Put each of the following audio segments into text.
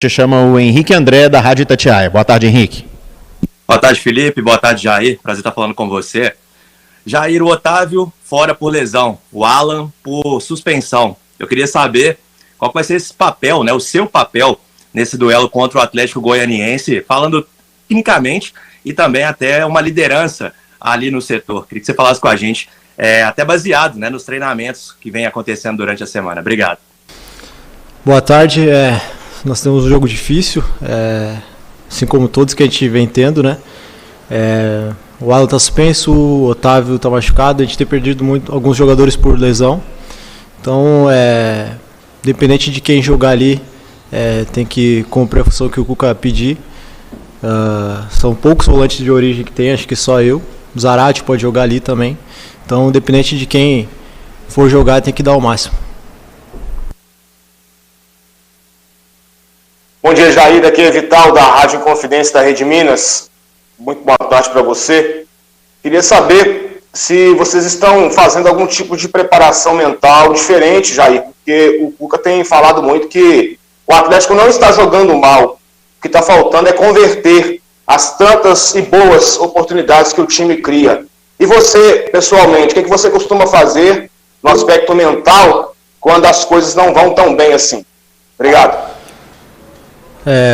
Se chama o Henrique André, da Rádio Itatiaia. Boa tarde, Henrique. Boa tarde, Felipe. Boa tarde, Jair. Prazer estar falando com você. Jair, o Otávio fora por lesão, o Alan por suspensão. Eu queria saber qual vai ser esse papel, né, o seu papel nesse duelo contra o Atlético Goianiense, falando tecnicamente e também até uma liderança ali no setor. Queria que você falasse com a gente, até baseado, né, nos treinamentos que vem acontecendo durante a semana. Obrigado. Boa tarde. Nós temos um jogo difícil, assim como todos que a gente vem tendo, né? O Alan está suspenso, o Otávio está machucado, a gente tem perdido alguns jogadores por lesão. Então, independente de quem jogar ali, tem que cumprir a função que o Cuca pedir. São poucos volantes de origem que tem, acho que só eu. O Zarate pode jogar ali também. Então, independente de quem for jogar, tem que dar o máximo. Bom dia, Jair. Aqui é Vital, da Rádio Inconfidência da Rede Minas. Muito boa tarde para você. Queria saber se vocês estão fazendo algum tipo de preparação mental diferente, Jair, porque o Cuca tem falado muito que o Atlético não está jogando mal. O que está faltando é converter as tantas e boas oportunidades que o time cria. E você, pessoalmente, o que você costuma fazer no aspecto mental quando as coisas não vão tão bem assim? Obrigado.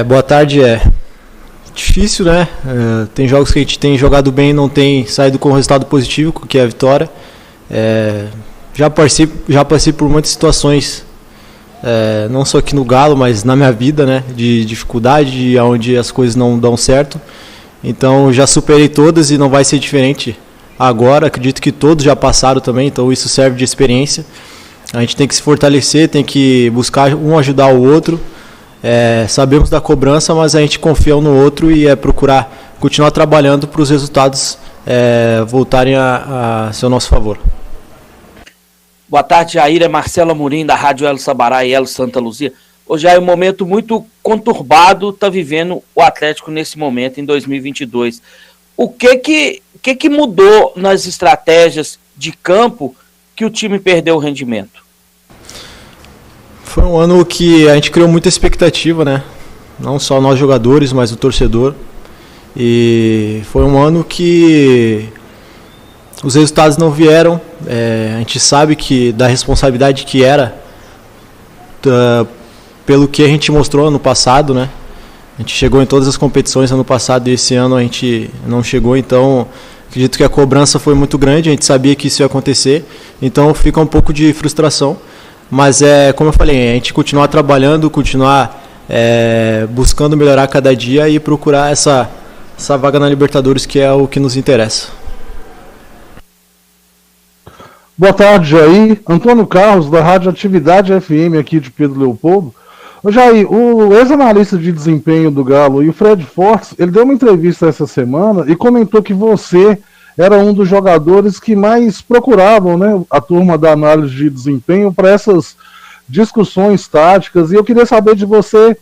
Boa tarde. Difícil, né? Tem jogos que a gente tem jogado bem e não tem saído com resultado positivo, que é a vitória. Já passei por muitas situações, não só aqui no Galo, mas na minha vida, né? De dificuldade, onde as coisas não dão certo. Então já superei todas e não vai ser diferente agora. Acredito que todos já passaram também, então isso serve de experiência. A gente tem que se fortalecer, tem que buscar um ajudar o outro. Sabemos da cobrança, mas a gente confia um no outro e procurar continuar trabalhando para os resultados voltarem a ser ao nosso favor. Boa tarde, Jair. É Marcelo Amorim, da Rádio Elo Sabará e Elo Santa Luzia. Hoje é um momento muito conturbado, está vivendo o Atlético nesse momento, em 2022. O que mudou nas estratégias de campo que o time perdeu o rendimento? Foi um ano que a gente criou muita expectativa, né? Não só nós jogadores, mas o torcedor. E foi um ano que os resultados não vieram. A gente sabe que da responsabilidade que era pelo que a gente mostrou ano passado, né? A gente chegou em todas as competições ano passado e esse ano a gente não chegou, então acredito que a cobrança foi muito grande, a gente sabia que isso ia acontecer, então fica um pouco de frustração. Mas como eu falei, a gente continuar trabalhando, continuar buscando melhorar cada dia e procurar essa vaga na Libertadores, que é o que nos interessa. Boa tarde, Jair. Antônio Carlos, da Rádio Atividade FM aqui de Pedro Leopoldo. Jair, o ex-analista de desempenho do Galo e o Fred Fortes, ele deu uma entrevista essa semana e comentou que você era um dos jogadores que mais procuravam, né, a turma da análise de desempenho para essas discussões táticas, e eu queria saber de você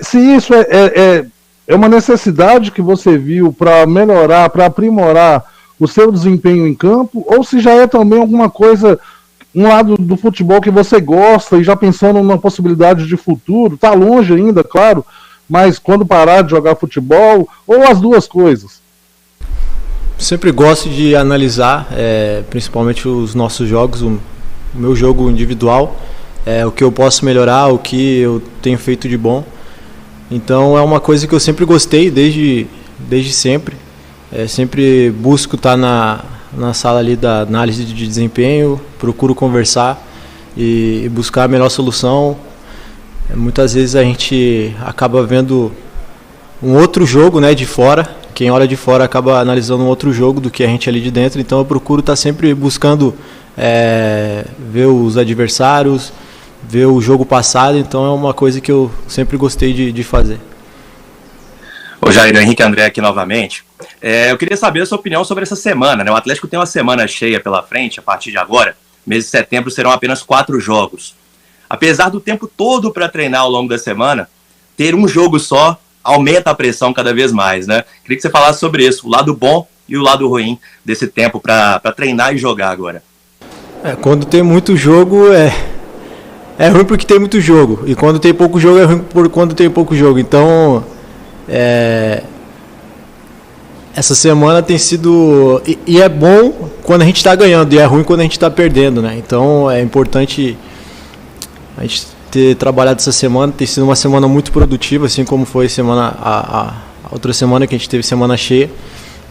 se isso é uma necessidade que você viu para melhorar, para aprimorar o seu desempenho em campo, ou se já é também alguma coisa, um lado do futebol que você gosta e já pensando numa possibilidade de futuro, está longe ainda, claro, mas quando parar de jogar futebol, ou as duas coisas? Sempre gosto de analisar, principalmente os nossos jogos, o meu jogo individual, o que eu posso melhorar, o que eu tenho feito de bom. Então é uma coisa que eu sempre gostei, desde sempre. Sempre busco estar na sala ali da análise de desempenho, procuro conversar e buscar a melhor solução. Muitas vezes a gente acaba vendo um outro jogo, né, de fora. Quem olha de fora acaba analisando um outro jogo do que a gente ali de dentro, então eu procuro estar sempre buscando ver os adversários, ver o jogo passado, então é uma coisa que eu sempre gostei de fazer. Ô Jair, Henrique André aqui novamente. Eu queria saber a sua opinião sobre essa semana, né? O Atlético tem uma semana cheia pela frente, a partir de agora, mês de setembro serão apenas 4 jogos. Apesar do tempo todo para treinar ao longo da semana, ter um jogo só aumenta a pressão cada vez mais, né? Queria que você falasse sobre isso, o lado bom e o lado ruim desse tempo para treinar e jogar agora. Quando tem muito jogo, É ruim porque tem muito jogo. E quando tem pouco jogo, é ruim por quando tem pouco jogo. Então, essa semana tem sido... E é bom quando a gente está ganhando, e é ruim quando a gente está perdendo, né? Então, é importante a gente ter trabalhado essa semana. Tem sido uma semana muito produtiva, assim como foi a outra semana que a gente teve semana cheia.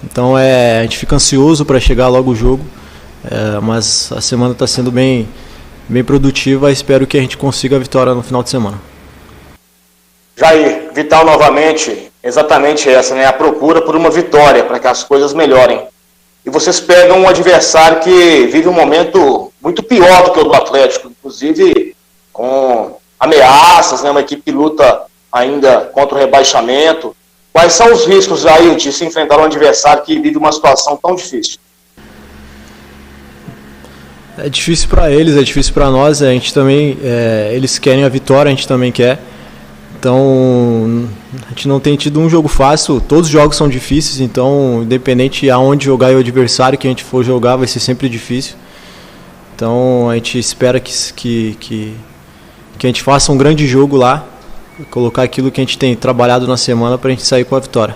Então, a gente fica ansioso para chegar logo o jogo. Mas a semana está sendo bem produtiva. Espero que a gente consiga a vitória no final de semana. Jair, Vital novamente, exatamente essa, né? A procura por uma vitória para que as coisas melhorem. E vocês pegam um adversário que vive um momento muito pior do que o do Atlético, inclusive com ameaças, né? Uma equipe que luta ainda contra o rebaixamento. Quais são os riscos, Jair, de se enfrentar um adversário que vive uma situação tão difícil? É difícil para eles, é difícil para nós. A gente também, eles querem a vitória, a gente também quer. Então, a gente não tem tido um jogo fácil. Todos os jogos são difíceis, então, independente aonde jogar e o adversário que a gente for jogar, vai ser sempre difícil. Então, a gente espera que a gente faça um grande jogo lá, colocar aquilo que a gente tem trabalhado na semana para a gente sair com a vitória.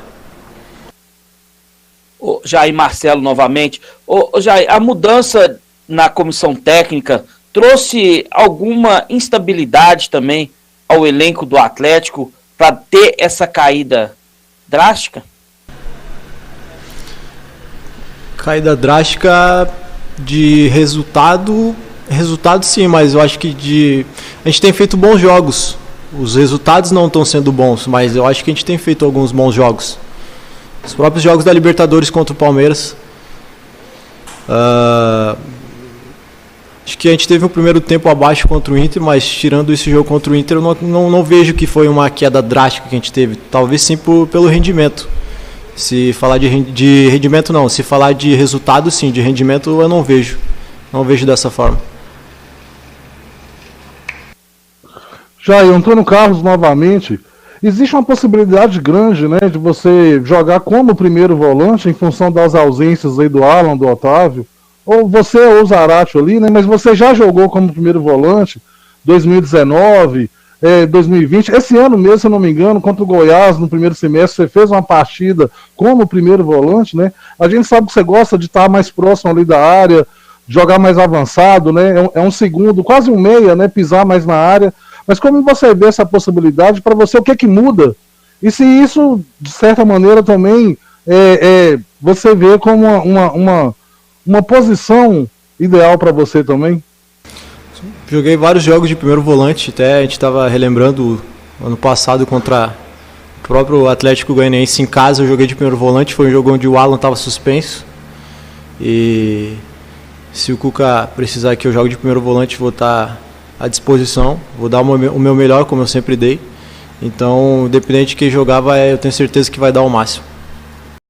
Jair, Marcelo novamente. Jair, a mudança na comissão técnica trouxe alguma instabilidade também ao elenco do Atlético para ter essa caída drástica? Caída drástica de resultado sim, mas eu acho que a gente tem feito bons jogos. Os resultados não estão sendo bons, mas eu acho que a gente tem feito alguns bons jogos. Os próprios jogos da Libertadores contra o Palmeiras. Acho que a gente teve um primeiro tempo abaixo contra o Inter, mas tirando esse jogo contra o Inter, eu não vejo que foi uma queda drástica que a gente teve. Talvez sim pelo rendimento. Se falar de rendimento não, se falar de resultado sim, de rendimento eu não vejo. Não vejo dessa forma. Jair, Antônio Carlos novamente. Existe uma possibilidade grande, né, de você jogar como primeiro volante em função das ausências aí do Alan, do Otávio. Ou você ou o Zaratio ali, né? Mas você já jogou como primeiro volante 2019, 2020. Esse ano mesmo, se eu não me engano, contra o Goiás, no primeiro semestre, você fez uma partida como primeiro volante, né? A gente sabe que você gosta de estar mais próximo ali da área, jogar mais avançado, né? É um segundo, quase um meia, né? Pisar mais na área. Mas como você vê essa possibilidade, para você, o que é que muda? E se isso, de certa maneira, também você vê como uma posição ideal para você também? Joguei vários jogos de primeiro volante, até a gente estava relembrando ano passado contra o próprio Atlético Goianiense em casa, eu joguei de primeiro volante, foi um jogo onde o Alan estava suspenso. E se o Cuca precisar que eu jogue de primeiro volante, vou estar à disposição, vou dar o meu melhor, como eu sempre dei. Então, independente de quem jogava, eu tenho certeza que vai dar o máximo.